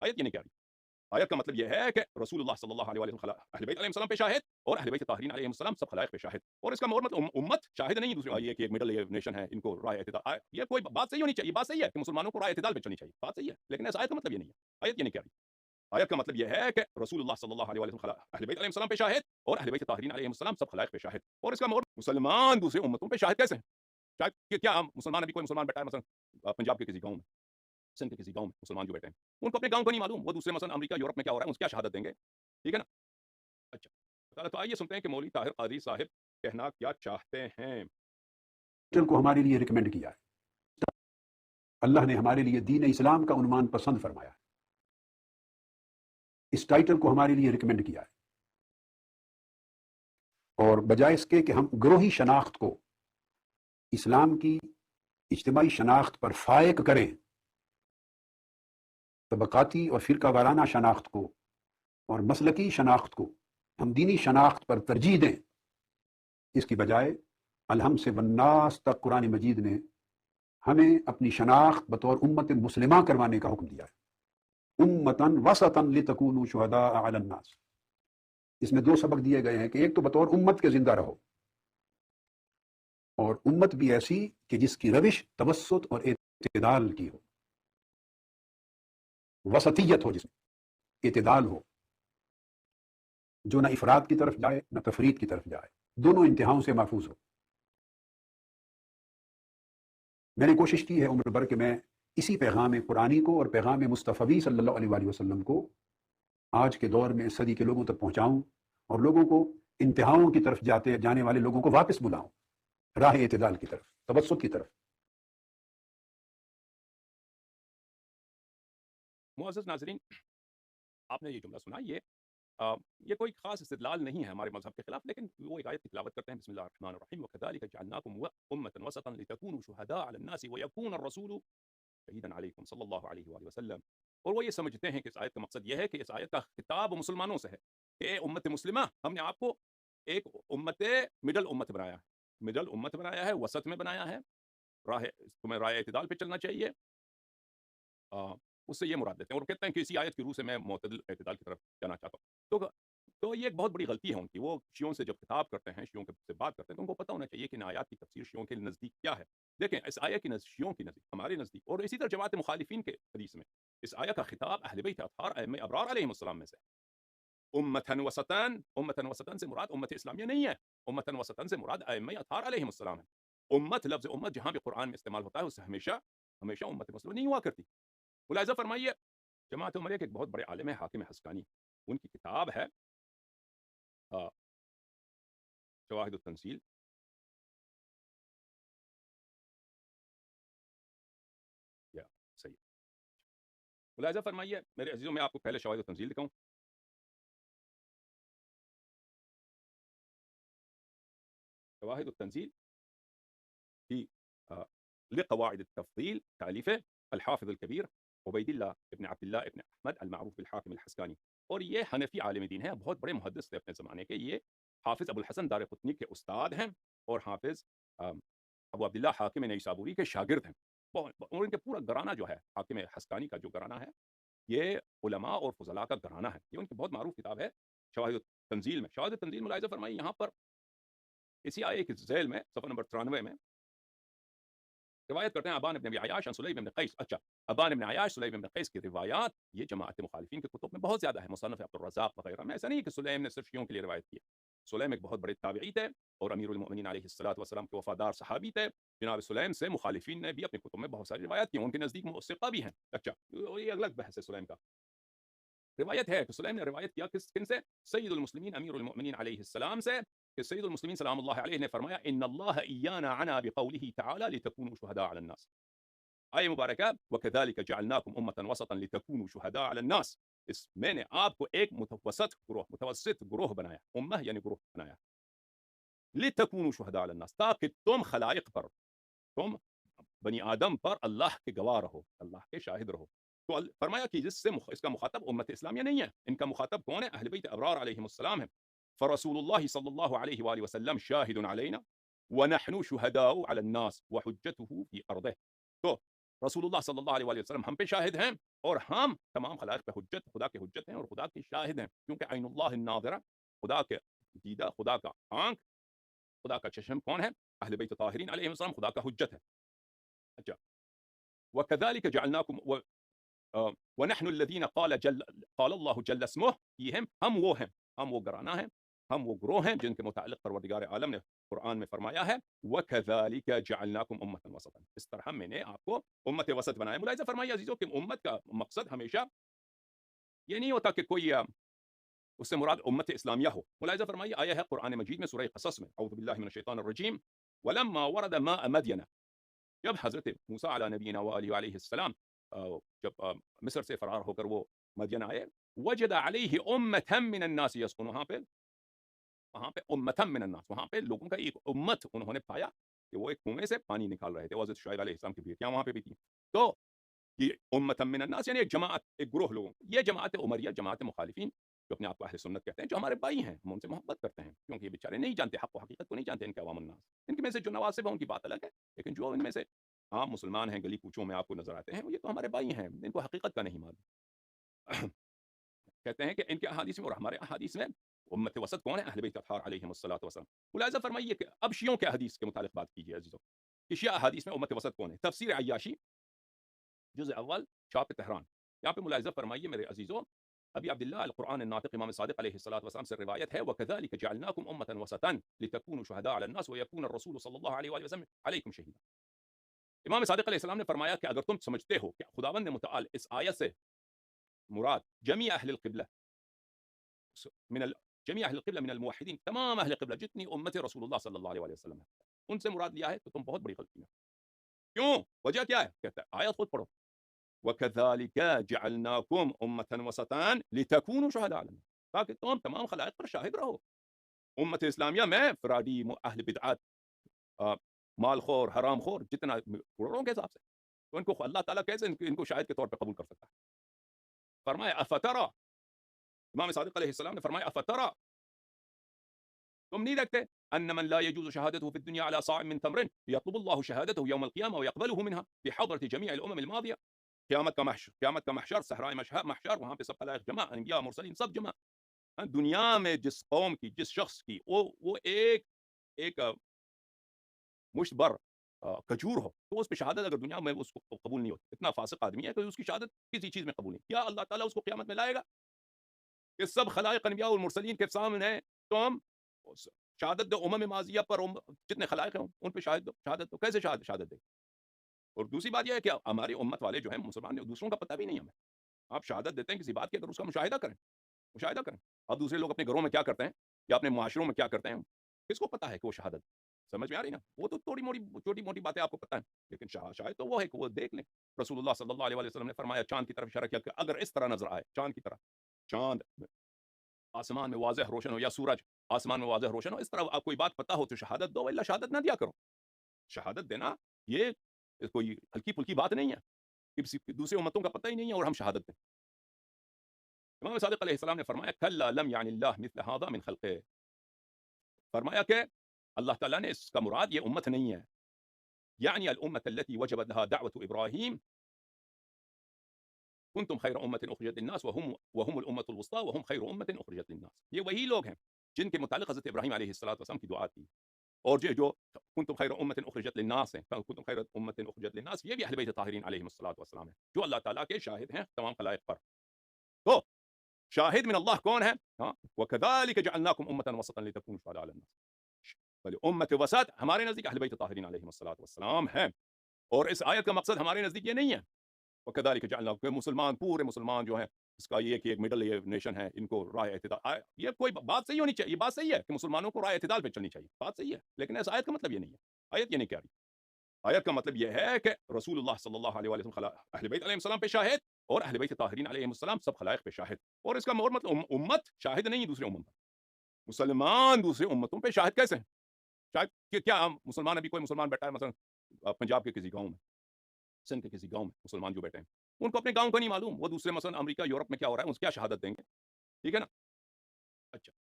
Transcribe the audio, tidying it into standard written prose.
آیت یہ نہیں کہہ رہی. آیت کا مطلب یہ ہے کہ رسول اللہ صلی اللہ علیہ وسلم اہل بیت علیہ السلام پہ شاہد اور اہل بیت طاہرین علیہ السلام سب خلائق پہ شاہد. اور اس کا مطلب امت شاہد نہیں دوسرے یہ کہ ایک مڈل نیشن ہے ان کو رائے اعتدال. یہ کوئی بات صحیح ہونی چاہیے, بات صحیح ہے کہ مسلمانوں کو رائے اعتدال پہ چلنی چاہیے, بات صحیح ہے, لیکن اس آیت کا مطلب یہ نہیں ہے. آیت یہ نہیں کہہ رہی. آیت کا مطلب یہ ہے کہ رسول اللہ صلی اللہ علیہ وسلم اہل بیت علیہ السلام پہ شاہد اور اہل بیت طاہرین علیہ السلام سب خلائق پہ شاہد. اور اس کا مطلب مسلمان دوسرے امتوں پہ شاہد کیسے ہیں؟ شاید کیا مسلمان ابھی کوئی مسلمان بیٹھا ہے مثلا پنجاب کے کسی گاؤں میں, سندھ کے کسی گاؤں میں مسلمان جو بیٹھے ہیں, ان کو اپنے گاؤں کا نہیں معلوم, وہ دوسرے مثلا امریکہ یورپ میں کیا ہو رہا ہے اس کی کیا شہادت دیں گے؟ ٹھیک ہے نا. اچھا تو آئیے سنتے ہیں کہ مولوی طاہر قادری صاحب کہنا کیا چاہتے ہیں. کو ہمارے لیے ریکمینڈ کیا ہے. اللہ نے ہمارے لیے دین اسلام کا عنوان پسند فرمایا ہے, اس ٹائٹل کو ہمارے لیے ریکمینڈ کیا ہے, اور بجائے اس کے کہ ہم گروہی شناخت کو اسلام کی اجتماعی شناخت پر فائق کریں, طبقاتی اور فرقہ وارانہ شناخت کو اور مسلکی شناخت کو ہم دینی شناخت پر ترجیح دیں, اس کی بجائے الحم سے والناس تک قرآن مجید نے ہمیں اپنی شناخت بطور امت مسلمہ کروانے کا حکم دیا ہے. امتاً وسطاً لتکونوا شہداء علی الناس. اس میں دو سبق دیے گئے ہیں کہ ایک تو بطور امت کے زندہ رہو, اور امت بھی ایسی کہ جس کی روش توسط اور اعتدال کی ہو, وسطیت ہو, جس میں اعتدال ہو, جو نہ افراد کی طرف جائے نہ تفرید کی طرف جائے, دونوں انتہاؤں سے محفوظ ہو. میں نے کوشش کی ہے عمر بھر کہ میں اسی پیغام قرآنی کو اور پیغام مصطفی صلی اللہ علیہ وآلہ وسلم کو آج کے دور میں صدی کے لوگوں تک پہنچاؤں, اور لوگوں کو انتہاؤں کی طرف جانے والے لوگوں کو واپس بلاؤں راہ اعتدال کی طرف, توسط کی طرف. معزز ناظرین, آپ نے یہ جملہ سنا, یہ کوئی خاص استدلال نہیں ہے ہمارے مذہب کے خلاف, لیکن وہ ایک آیت کی تلاوت کرتے ہیں. بسم اللہ الرحمن الرحیم وَكَذَلِكَ جَعَلْنَاكُمْ أُمَّةً وَسَطًا لِتَكُونُوا شُهَدَاءَ عَلَى النَّاسِ وَيَكُونَ الرَّسُولُ شَهِيدًا عَلَيْكُمْ صلی اللہ علیہ وآلہ وسلم. اور وہ یہ سمجھتے ہیں کہ اس آیت کا مقصد یہ ہے کہ اس آیت کا خطاب مسلمانوں سے ہے کہ اے امت مسلمہ, ہم نے آپ کو ایک مڈل امت بنایا ہے, وسط میں بنایا ہے, تمہیں رائے اعتدال پہ چلنا چاہیے. اس سے یہ مراد دیتے ہیں, اور کہتے ہیں کہ اسی آیت کی روح سے میں معتدل اعتدال کی طرف جانا چاہتا ہوں. تو یہ ایک بہت بڑی غلطی ہے ان کی. وہ شیعوں سے جب خطاب کرتے ہیں, شیعوں سے بات کرتے ہیں, تو ان کو پتہ ہونا چاہیے کہ ان آیات کی تفسیر شیعوں کے نزدیک کیا ہے. دیکھیں, اس آیت کی شیعوں کی نزدیک, ہمارے نزدیک, اور اسی طرح جماعت مخالفین کے حدیث میں اس آیت کا خطاب اہل بیت اطہار ائمہ ابرار علیہم السلام میں سے. امتاً وسطاً سے مراد امت اسلامیہ نہیں ہے, امتاً وسطاً سے مراد ائمہ اطہار علیہم السلام ہے. لفظ امت جہاں بھی قرآن میں استعمال ہوتا ہے, اس سے ہمیشہ امت مسلمہ نہیں ہوا کرتی. ملاحظہ فرمائیے, جماعت عمریہ کے ایک بہت بڑے عالم ہیں حاکم حسکانی, ان کی کتاب ہے شواہد التنزیل. صحیح. ملاحظہ فرمائیے میرے عزیزوں, میں آپ کو پہلے شواہد التنزیل دکھاؤں. شواہد التنزیل في لقواعد التفضيل تأليف الحافظ الكبير عبید اللہ ابن عبد اللہ ابن احمد المعروف بالحاکم الحسکانی. اور یہ حنفی عالم دین ہے, بہت بڑے محدث تھے اپنے زمانے کے. یہ حافظ ابو الحسن دارقطنی کے استاد ہیں, اور حافظ ابو عبداللہ حاکم نیسابوری کے شاگرد ہیں. اور ان کے پورا گھرانہ جو ہے حاکم حسکانی کا جو گھرانہ ہے, یہ علماء اور فضلاء کا گھرانہ ہے. یہ ان کی بہت معروف کتاب ہے شواہد التنزیل میں. شواہد التنزیل ملاحظہ فرمائی یہاں پر اسی آیے کی ذیل میں صفحہ نمبر 93 میں روایت کرتے ہیں ابان ابن ابی عیاش سلیم ابن قیس. اچھا, ابان ابن عیاش سلیم ابن قیس کی روایات یہ جماعت مخالفین کے کتب میں بہت زیادہ ہے, مصنف عبد الرزاق وغیرہ میں. ایسا نہیں کہ سلیم نے صرف شیعوں کے لیے روایت کی. سلیم ایک بہت بڑے تابعی تھے اور امیر المؤمنین علیہ الصلوۃ والسلام کے وفادار صحابی تھے. جناب سلیم سے مخالفین نے بھی اپنے کتب میں بہت ساری روایات کی, ان کے نزدیک موثقہ بھی ہیں. اچھا, یہ الگ بحث ہے. سلیم کا روایت ہے کہ سلیم نے روایت کیا کن سے؟ سید المسلمین امیر المؤمنین علیہ السلام سے, کہ سید المسلمین سلام اللہ علیہ نے فرمایا ان اللہ ایانا عنا بقوله تعالی لتكونوا شهداء على الناس. آیہ مبارکہ وَكَذَلِكَ جَعَلْنَاكُمْ أُمَّةً وَسَطًا لِتَكُونُوا شُهَدَاءَ عَلَى النَّاسِ. میں نے آپ کو ایک متوسط گروہ بنایا, امہ یعنی گروہ بنایا, لِتَكُونُوا شُهَدَاءَ عَلَى النَّاسِ, تاکہ تم خلائق پر, تم بنی آدم پر اللہ کے گواہ رہو, اللہ کے شاہد رہو. تو فرمایا کہ اس کا مخاطب امت اسلامیہ نہیں ہے, ان کا مخاطب کون ہے؟ اہل بیت ابرار علیہم السلام ہے. فرسول اللہ صلی اللہ علیہ وآلہ وسلم شاہد علینا ونحن شہداء علی الناس وحجته فی ارضه. تو رسول اللہ صلی اللہ علیہ وآلہ وسلم ہم پہ شاہد ہیں اور ہم تمام خلائق پہ حجت، خدا کے حجت ہیں اور خدا کے شاہد ہیں، کیونکہ عین اللہ الناظرہ، خدا کے دیدہ، خدا کا آنکھ، خدا کا چشم کون ہے؟ اہل بیت طاہرین علیہ السلام، خدا کا حجت ہے. اچھا، وكذلك جعلناكم ونحن الذين قال الله جل اسمه، یہ ہم وہ گرانا ہیں، ہم وہ گروہ ہیں جن کے متعلق پروردگار عالم نے قرآن میں فرمایا ہے وَكَذَلِكَ جَعَلْنَاكُمْ أُمَّةً وَسَطًا، اس طرح میں نے آپ کو امت وسط بنایا. ملاحظہ فرمائیے عزیزوں کہ امت کا مقصد ہمیشہ یہ نہیں ہوتا کہ کوئی اس سے مراد امت اسلامیہ ہو. ملاحظہ فرمائیے آیا ہے قرآن مجید میں سورہ قصص میں، اعوذ باللہ من الشیطان الرجیم، وَلَمَّا وَرَدَ مَاءَ مَدْيَنَ، جب حضرت موسیٰ علی نبینا علیہ السلام جب مصر سے فرار ہو کر وہ مدین آئے، وجد علیہ امتا من الناس یسقون، وہاں پہ امتا من الناس، وہاں پہ لوگوں کا ایک امت انہوں نے پایا کہ وہ ایک کنویں سے پانی نکال رہے تھے. حضرت شعیب علیہ السلام کی بیٹیاں وہاں پہ بھی تھیں. تو یہ امتا من الناس یعنی ایک جماعت، ایک گروہ لوگوں. یہ جماعت عمریہ، جماعت مخالفین جو اپنے آپ کو اہل سنت کہتے ہیں، جو ہمارے بھائی ہیں، ہم ان سے محبت کرتے ہیں کیونکہ یہ بیچارے نہیں جانتے حق و حقیقت کو، نہیں جانتے ان کے عوام الناس. ان کے میں سے جو نواسب ہیں ان کی بات الگ ہے، لیکن جو ان میں سے عام مسلمان ہیں، گلی کوچوں میں آپ کو نظر آتے ہیں، یہ تو ہمارے بھائی ہیں، ان کو حقیقت کا نہیں معلوم. کہتے ہیں کہ ان کے احادیث میں اور ہمارے احادیث میں امت وسط کون ہے؟ اہل بیت اطہار علیہم الصلوۃ والسلام. ملاحظہ فرمائیے کہ اب شیعوں کے حدیث کے متعلق بات کیجیے عزیزوں کہ شیعہ احادیث میں امت وسط کون ہے. تفسیر عیاشی جزء اول چھاپ تہران، یہاں پہ ملاحظہ فرمائیے میرے عزیزوں، ابی عبداللہ القرآن الناطق امام صادق علیہ الصلوۃ والسلام سے روایت ہے وَكَذَلِكَ جَعَلْنَاكُمْ أُمَّةً وَسَطًا لِتَكُونُوا شُهَدَاءَ عَلَى النَّاسِ وَيَكُونَ الرَّسُولُ صلی اللہ علیہ وآلہ وسلم علیکم شہیدا. امام صادق علیہ السلام نے فرمایا کہ اگر تم سمجھتے ہو کہ خداوند متعال اس آیت سے مراد جمیع اہل القبلہ جمیع اہل القبلہ من الموحدین، تمام اہل قبلہ جتنی امت رسول اللہ صلی اللہ علیہ وسلم ہے ان سے مراد لیا ہے، تو تم بہت بڑی غلطی میں. کیوں؟ وجہ کیا ہے؟ کہتا ہے آیت خود پڑھو وَكَذَلِكَ جَعَلْنَاكُمْ أُمَّةً وَسَطًا لِتَكُونُوا شُهَدَاءَ عَلَى النَّاسِ، تاکہ تم تمام خلائق پر شاہد رہو. امت اسلامیہ میں فرادی، اہل بدعات، مال خور، حرام خور جتنا کروڑوں کے حساب سے، تو ان کو اللہ تعالیٰ کیسے ان کو شاہد کے طور پہ قبول کر سکتا ہے؟ فرمایا افطرا، امام صادق علیہ السلام نے فرمایا افطرا، تم نہیں دیکھتے ان من لا يجوز شهادته في الدنيا على صاع من تمر يطلب الله شهادته يوم القيامه ويقبله منها بحضرة جميع الامم الماضيه. قیامت کا محشر، صحرائے محشر، وہاں پہ سب خلائق جمع، انبیاء مرسلین سب جمع. دنیا میں جس قوم کی، جس شخص کی وہ ایک مشت بر کھجور ہو تو اس پہ شہادت اگر دنیا میں اس کو قبول نہیں ہوتی، اتنا فاسق آدمی ہے کہ اس کی شہادت کسی چیز میں قبول نہیں، کیا اللہ تعالیٰ اس کو قیامت میں لائے گا کہ سب خلائق انبیاء والمرسلین کے سامنے تم شہادت دو امم ماضیہ پر، جتنے خلائق ہیں ان پہ شہادت دو، کیسے شہادت دے؟ اور دوسری بات یہ ہے کہ ہماری امت والے جو ہیں مسلمان، دوسروں کا پتہ بھی نہیں ہمیں. آپ شہادت دیتے ہیں کسی بات کی، اگر اس کا مشاہدہ کریں. اب دوسرے لوگ اپنے گھروں میں کیا کرتے ہیں یا اپنے معاشروں میں کیا کرتے ہیں، کس کو پتہ ہے کہ وہ شہادت، سمجھ میں آ رہی نا؟ وہ تو چھوٹی موٹی باتیں آپ کو پتہ ہیں، لیکن شاید تو وہ ہے کہ وہ دیکھ لیں. رسول اللہ صلی اللہ علیہ وسلم نے فرمایا، چاند کی طرف اشارہ کیا کہ اگر اس طرح نظر آئے، چاند کی طرح، چاند آسمان میں واضح روشن ہو یا سورج آسمان میں واضح روشن ہو، اس طرح آپ کوئی بات پتہ ہو تو شہادت دو، الا شہادت نہ دیا کرو. شہادت دینا یہ کوئی ہلکی پھلکی بات نہیں ہے، کسی دوسرے امتوں کا پتہ ہی نہیں ہے اور ہم شہادت دیں. امام صادق علیہ السلام نے فرمایا کلا لم یعنی اللہ مثل هذا من خلقه، فرمایا کہ اللہ تعالیٰ نے اس کا مراد یہ امت نہیں ہے، یعنی الامت التي وجبت لها دعوة ابراہیم کنتم خیر امت اخرجت للناس وهم الامت الوسطى وهم خیر امت اخرجت للناس. یہ وہی لوگ ہیں جن کے متعلق حضرت ابراہیم علیہ السلام کی دعا تھی، اور جو کنتم خیر امت اخرجت للناس ہیں، کنتم خیر امت اخرجت للناس، یہ بھی اہل بیت طاہرین علیہم السلام ہے جو اللہ تعالیٰ کے شاہد ہیں تمام خلائق پر. تو شاہد من اللہ کون ہے؟ وَكَذَلِكَ جَعَلْنَاكُمْ أُمَّةً وَسَطًا لِتَكُونُوا شُهَدَاءَ عَلَى النَّاسِ. بلے امت وسط ہمارے نزدیک اہل بیت طاہرین علیہم السلام ہے، اور اس آیت کا مقصد ہمارے نزدیک یہ نہیں ہے وَكَذَلِكَ جَعَلْنَاكُمْ، مسلمان پورے مسلمان جو ہیں اس کا یہ کہ ایک مڈل نیشن ہے، ان کو رائے اعتدال، یہ کوئی بات صحیح ہونی چاہیے، یہ بات صحیح ہے کہ مسلمانوں کو رائے اعتدال پہ چلنی چاہیے، بات صحیح ہے، لیکن اس آیت کا مطلب یہ نہیں ہے. آیت یہ نہیں کہہ رہی. آیت کا مطلب یہ ہے کہ رسول اللہ صلی اللہ علیہ وسلم اہل بیت علیہ السلام پہ شاہد اور اہل بیت طاہرین علیہ السلام سب خلائق پہ شاہد. اور اس کا اور مطلب امت شاہد نہیں دوسرے امت پر، مسلمان دوسرے امتوں پہ شاہد کیسے ہیں؟ شاہد کیا مسلمان، ابھی کوئی مسلمان بیٹھا ہے مثلا پنجاب کے کسی گاؤں میں، سندھ کے کسی گاؤں میں مسلمان جو بیٹھے ہیں، ان کو اپنے گاؤں کا نہیں معلوم، وہ دوسرے مثلا امریکہ یورپ میں کیا ہو رہا ہے، ان سے کیا شہادت دیں گے؟ ٹھیک ہے نا؟ اچھا،